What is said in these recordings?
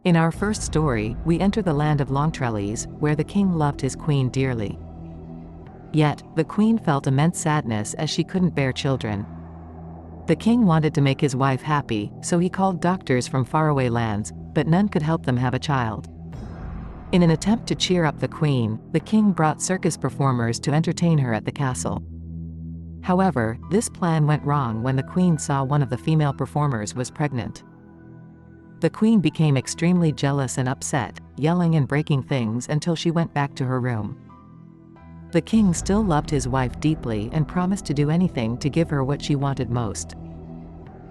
In our first story, we enter the land of Longtrellis, where the king loved his queen dearly. Yet, the queen felt immense sadness as she couldn't bear children. The king wanted to make his wife happy, so he called doctors from faraway lands, but none could help them have a child. In an attempt to cheer up the queen, the king brought circus performers to entertain her at the castle. However, this plan went wrong when the queen saw one of the female performers was pregnant. The queen became extremely jealous and upset, yelling and breaking things until she went back to her room. The king still loved his wife deeply and promised to do anything to give her what she wanted most.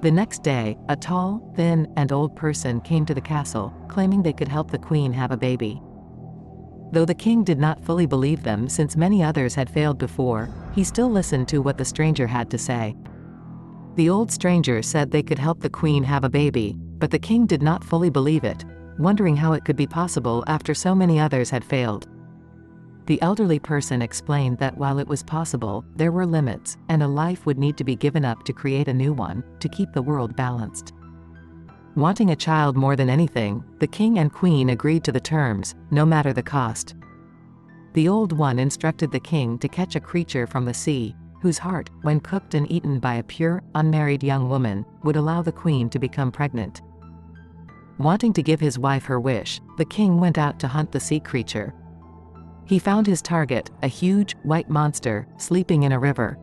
The next day, a tall, thin, and old person came to the castle, claiming they could help the queen have a baby. Though the king did not fully believe them since many others had failed before, he still listened to what the stranger had to say. The old stranger said they could help the queen have a baby, but the king did not fully believe it, wondering how it could be possible after so many others had failed. The elderly person explained that while it was possible, there were limits, and a life would need to be given up to create a new one, to keep the world balanced. Wanting a child more than anything, the king and queen agreed to the terms, no matter the cost. The old one instructed the king to catch a creature from the sea, whose heart, when cooked and eaten by a pure, unmarried young woman, would allow the queen to become pregnant. Wanting to give his wife her wish, the king went out to hunt the sea creature. He found his target, a huge, white monster, sleeping in a river.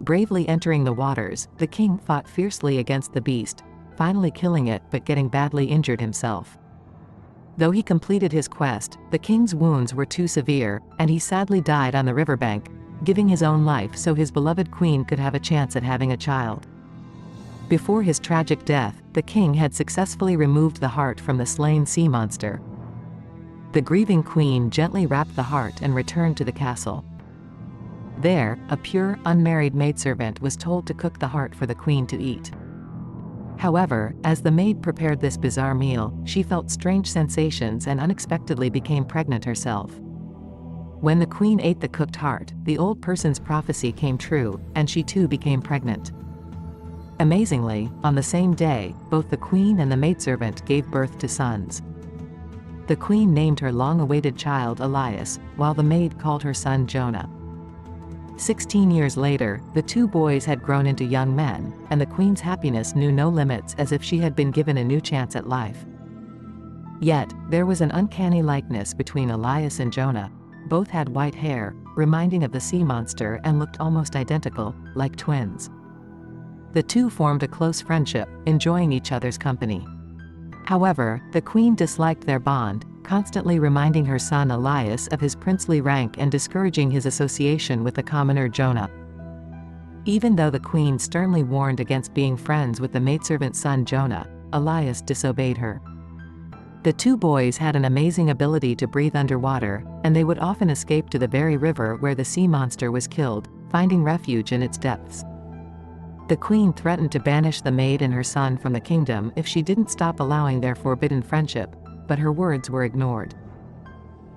Bravely entering the waters, the king fought fiercely against the beast, finally killing it but getting badly injured himself. Though he completed his quest, the king's wounds were too severe, and he sadly died on the riverbank, giving his own life so his beloved queen could have a chance at having a child. Before his tragic death, the king had successfully removed the heart from the slain sea monster. The grieving queen gently wrapped the heart and returned to the castle. There, a pure, unmarried maidservant was told to cook the heart for the queen to eat. However, as the maid prepared this bizarre meal, she felt strange sensations and unexpectedly became pregnant herself. When the queen ate the cooked heart, the old person's prophecy came true, and she too became pregnant. Amazingly, on the same day, both the queen and the maidservant gave birth to sons. The queen named her long-awaited child Elias, while the maid called her son Jonah. 16 years later, the two boys had grown into young men, and the queen's happiness knew no limits as if she had been given a new chance at life. Yet, there was an uncanny likeness between Elias and Jonah. Both had white hair, reminding of the sea monster, and looked almost identical, like twins. The two formed a close friendship, enjoying each other's company. However, the queen disliked their bond, constantly reminding her son Elias of his princely rank and discouraging his association with the commoner Jonah. Even though the queen sternly warned against being friends with the maidservant's son Jonah, Elias disobeyed her. The two boys had an amazing ability to breathe underwater, and they would often escape to the very river where the sea monster was killed, finding refuge in its depths. The queen threatened to banish the maid and her son from the kingdom if she didn't stop allowing their forbidden friendship, but her words were ignored.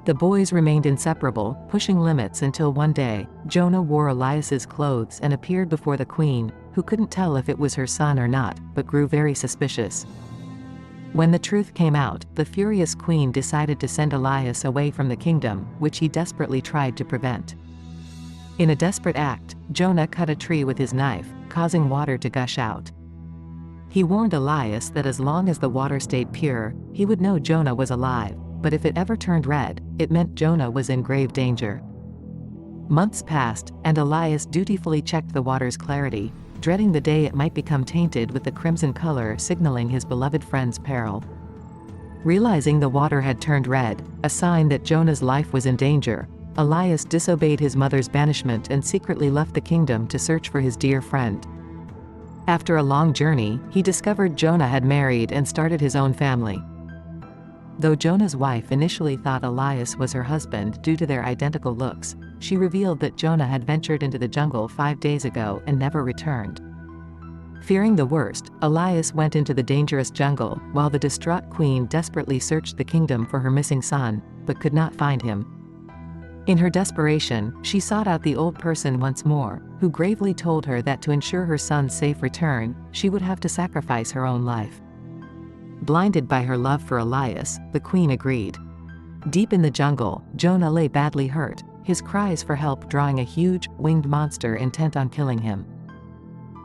The boys remained inseparable, pushing limits until one day, Jonah wore Elias's clothes and appeared before the queen, who couldn't tell if it was her son or not, but grew very suspicious. When the truth came out, the furious queen decided to send Elias away from the kingdom, which he desperately tried to prevent. In a desperate act, Jonah cut a tree with his knife, causing water to gush out. He warned Elias that as long as the water stayed pure, he would know Jonah was alive, but if it ever turned red, it meant Jonah was in grave danger. Months passed, and Elias dutifully checked the water's clarity, dreading the day it might become tainted with the crimson color signaling his beloved friend's peril. Realizing the water had turned red, a sign that Jonah's life was in danger, Elias disobeyed his mother's banishment and secretly left the kingdom to search for his dear friend. After a long journey, he discovered Jonah had married and started his own family. Though Jonah's wife initially thought Elias was her husband due to their identical looks, she revealed that Jonah had ventured into the jungle 5 days ago and never returned. Fearing the worst, Elias went into the dangerous jungle, while the distraught queen desperately searched the kingdom for her missing son, but could not find him. In her desperation, she sought out the old person once more, who gravely told her that to ensure her son's safe return, she would have to sacrifice her own life. Blinded by her love for Elias, the queen agreed. Deep in the jungle, Jonah lay badly hurt, his cries for help drawing a huge, winged monster intent on killing him.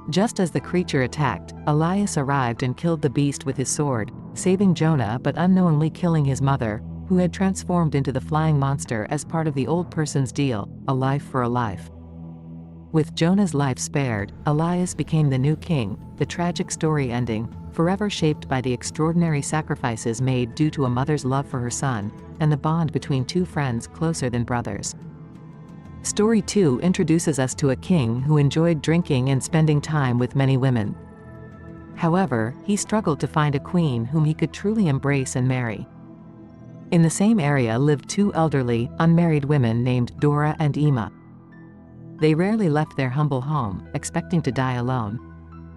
Just as the creature attacked, Elias arrived and killed the beast with his sword, saving Jonah but unknowingly killing his mother, who had transformed into the flying monster as part of the old person's deal, a life for a life. With Jonah's life spared, Elias became the new king, the tragic story ending, forever shaped by the extraordinary sacrifices made due to a mother's love for her son, and the bond between two friends closer than brothers. Story 2 introduces us to a king who enjoyed drinking and spending time with many women. However, he struggled to find a queen whom he could truly embrace and marry. In the same area lived two elderly, unmarried women named Dora and Imma. They rarely left their humble home, expecting to die alone.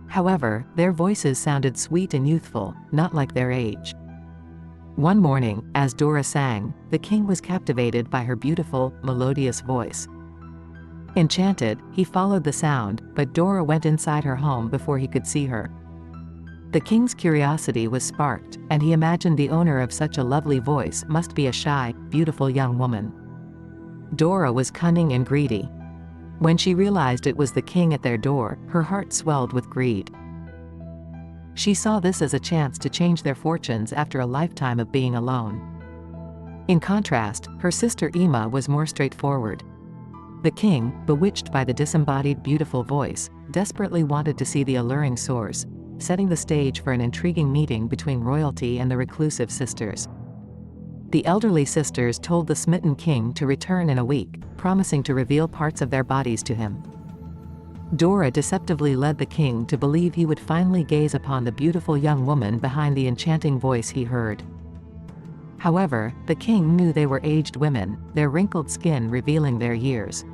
However, their voices sounded sweet and youthful, not like their age. One morning, as Dora sang, the king was captivated by her beautiful, melodious voice. Enchanted, he followed the sound, but Dora went inside her home before he could see her. The king's curiosity was sparked, and he imagined the owner of such a lovely voice must be a shy, beautiful young woman. Dora was cunning and greedy. When she realized it was the king at their door, her heart swelled with greed. She saw this as a chance to change their fortunes after a lifetime of being alone. In contrast, her sister Imma was more straightforward. The king, bewitched by the disembodied beautiful voice, desperately wanted to see the alluring source, setting the stage for an intriguing meeting between royalty and the reclusive sisters. The elderly sisters told the smitten king to return in a week, promising to reveal parts of their bodies to him. Dora deceptively led the king to believe he would finally gaze upon the beautiful young woman behind the enchanting voice he heard. However, the king knew they were aged women, their wrinkled skin revealing their years.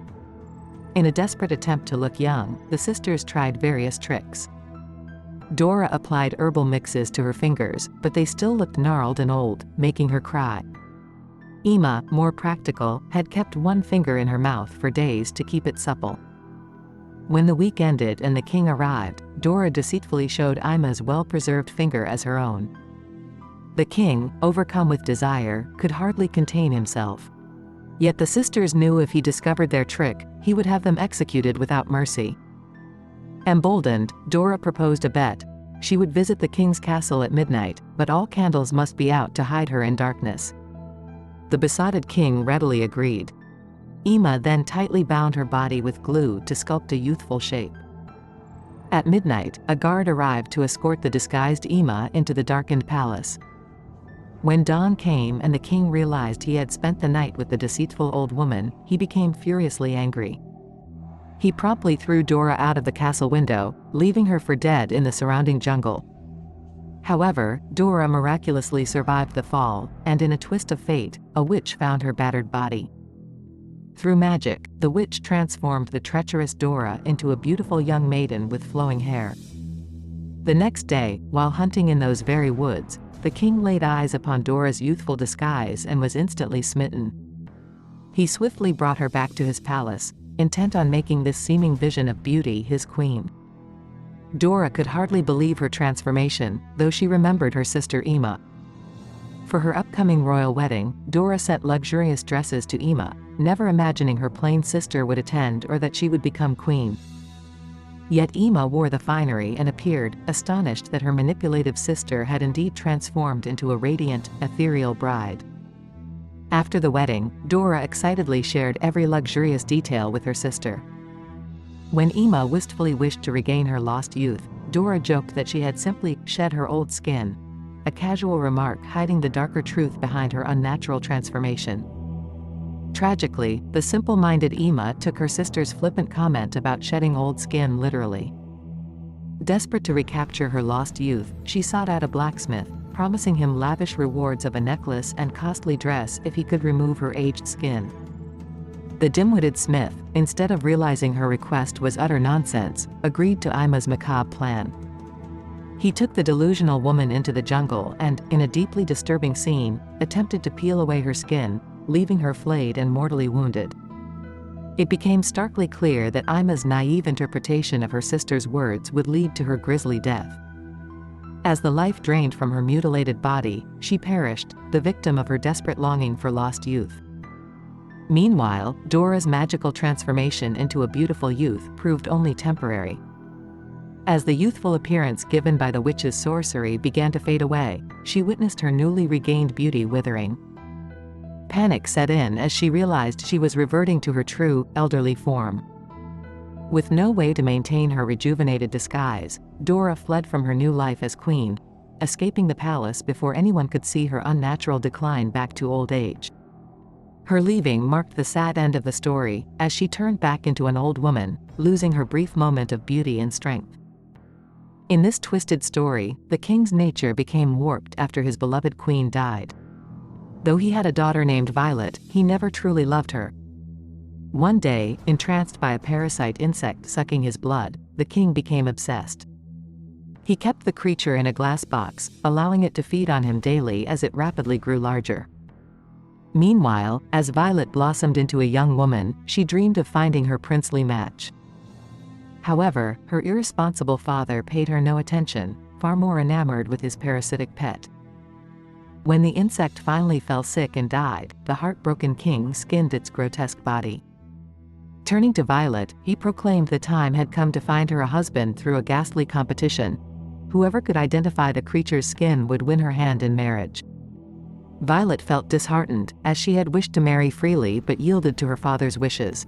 In a desperate attempt to look young, the sisters tried various tricks. Dora applied herbal mixes to her fingers, but they still looked gnarled and old, making her cry. Imma, more practical, had kept one finger in her mouth for days to keep it supple. When the week ended and the king arrived, Dora deceitfully showed Imma's well-preserved finger as her own. The king, overcome with desire, could hardly contain himself. Yet the sisters knew if he discovered their trick, he would have them executed without mercy. Emboldened, Dora proposed a bet. She would visit the king's castle at midnight, but all candles must be out to hide her in darkness. The besotted king readily agreed. Imma then tightly bound her body with glue to sculpt a youthful shape. At midnight, a guard arrived to escort the disguised Imma into the darkened palace. When dawn came and the king realized he had spent the night with the deceitful old woman, he became furiously angry. He promptly threw Dora out of the castle window, leaving her for dead in the surrounding jungle. However, Dora miraculously survived the fall, and in a twist of fate, a witch found her battered body. Through magic, the witch transformed the treacherous Dora into a beautiful young maiden with flowing hair. The next day, while hunting in those very woods, the king laid eyes upon Dora's youthful disguise and was instantly smitten. He swiftly brought her back to his palace, intent on making this seeming vision of beauty his queen. Dora could hardly believe her transformation, though she remembered her sister Imma. For her upcoming royal wedding, Dora sent luxurious dresses to Imma, never imagining her plain sister would attend or that she would become queen. Yet Imma wore the finery and appeared, astonished that her manipulative sister had indeed transformed into a radiant, ethereal bride. After the wedding, Dora excitedly shared every luxurious detail with her sister. When Imma wistfully wished to regain her lost youth, Dora joked that she had simply shed her old skin, a casual remark hiding the darker truth behind her unnatural transformation. Tragically, the simple-minded Imma took her sister's flippant comment about shedding old skin literally. Desperate to recapture her lost youth, she sought out a blacksmith, promising him lavish rewards of a necklace and costly dress if he could remove her aged skin. The dim-witted smith, instead of realizing her request was utter nonsense, agreed to Imma's macabre plan. He took the delusional woman into the jungle and, in a deeply disturbing scene, attempted to peel away her skin, leaving her flayed and mortally wounded. It became starkly clear that Imma's naive interpretation of her sister's words would lead to her grisly death. As the life drained from her mutilated body, she perished, the victim of her desperate longing for lost youth. Meanwhile, Dora's magical transformation into a beautiful youth proved only temporary. As the youthful appearance given by the witch's sorcery began to fade away, she witnessed her newly regained beauty withering. Panic set in as she realized she was reverting to her true, elderly form. With no way to maintain her rejuvenated disguise, Dora fled from her new life as queen, escaping the palace before anyone could see her unnatural decline back to old age. Her leaving marked the sad end of the story, as she turned back into an old woman, losing her brief moment of beauty and strength. In this twisted story, the king's nature became warped after his beloved queen died. Though he had a daughter named Violet, he never truly loved her. One day, entranced by a parasite insect sucking his blood, the king became obsessed. He kept the creature in a glass box, allowing it to feed on him daily as it rapidly grew larger. Meanwhile, as Violet blossomed into a young woman, she dreamed of finding her princely match. However, her irresponsible father paid her no attention, far more enamored with his parasitic pet. When the insect finally fell sick and died, the heartbroken king skinned its grotesque body. Turning to Violet, he proclaimed the time had come to find her a husband through a ghastly competition. Whoever could identify the creature's skin would win her hand in marriage. Violet felt disheartened, as she had wished to marry freely but yielded to her father's wishes.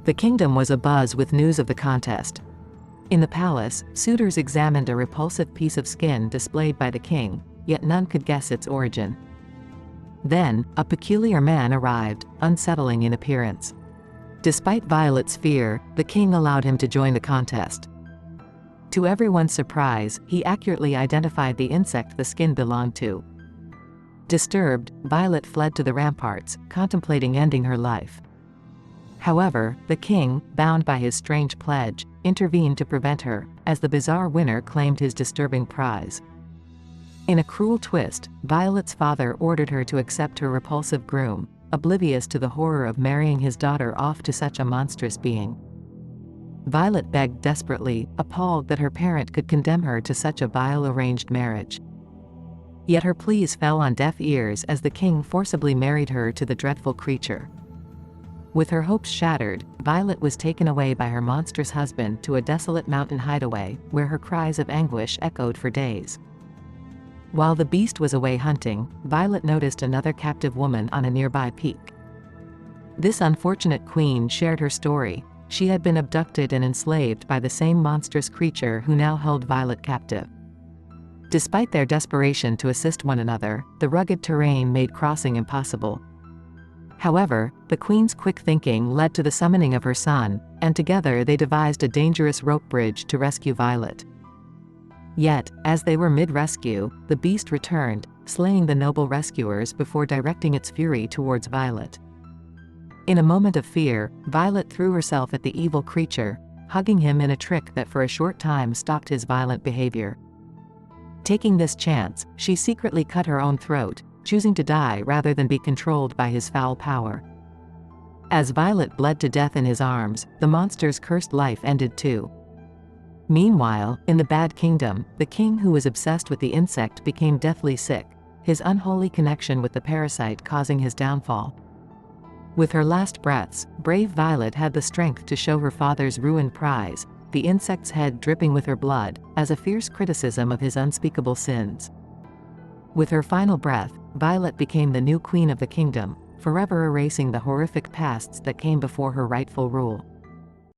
The kingdom was abuzz with news of the contest. In the palace, suitors examined a repulsive piece of skin displayed by the king, yet none could guess its origin. Then, a peculiar man arrived, unsettling in appearance. Despite Violet's fear, the king allowed him to join the contest. To everyone's surprise, he accurately identified the insect the skin belonged to. Disturbed, Violet fled to the ramparts, contemplating ending her life. However, the king, bound by his strange pledge, intervened to prevent her, as the bizarre winner claimed his disturbing prize. In a cruel twist, Violet's father ordered her to accept her repulsive groom, oblivious to the horror of marrying his daughter off to such a monstrous being. Violet begged desperately, appalled that her parent could condemn her to such a vile arranged marriage. Yet her pleas fell on deaf ears as the king forcibly married her to the dreadful creature. With her hopes shattered, Violet was taken away by her monstrous husband to a desolate mountain hideaway, where her cries of anguish echoed for days. While the beast was away hunting, Violet noticed another captive woman on a nearby peak. This unfortunate queen shared her story. She had been abducted and enslaved by the same monstrous creature who now held Violet captive. Despite their desperation to assist one another, the rugged terrain made crossing impossible. However, the queen's quick thinking led to the summoning of her son, and together they devised a dangerous rope bridge to rescue Violet. Yet, as they were mid-rescue, the beast returned, slaying the noble rescuers before directing its fury towards Violet. In a moment of fear, Violet threw herself at the evil creature, hugging him in a trick that for a short time stopped his violent behavior. Taking this chance, she secretly cut her own throat, choosing to die rather than be controlled by his foul power. As Violet bled to death in his arms, the monster's cursed life ended too. Meanwhile, in the Bad Kingdom, the king who was obsessed with the insect became deathly sick, his unholy connection with the parasite causing his downfall. With her last breaths, brave Violet had the strength to show her father's ruined prize, the insect's head dripping with her blood, as a fierce criticism of his unspeakable sins. With her final breath, Violet became the new queen of the kingdom, forever erasing the horrific pasts that came before her rightful rule.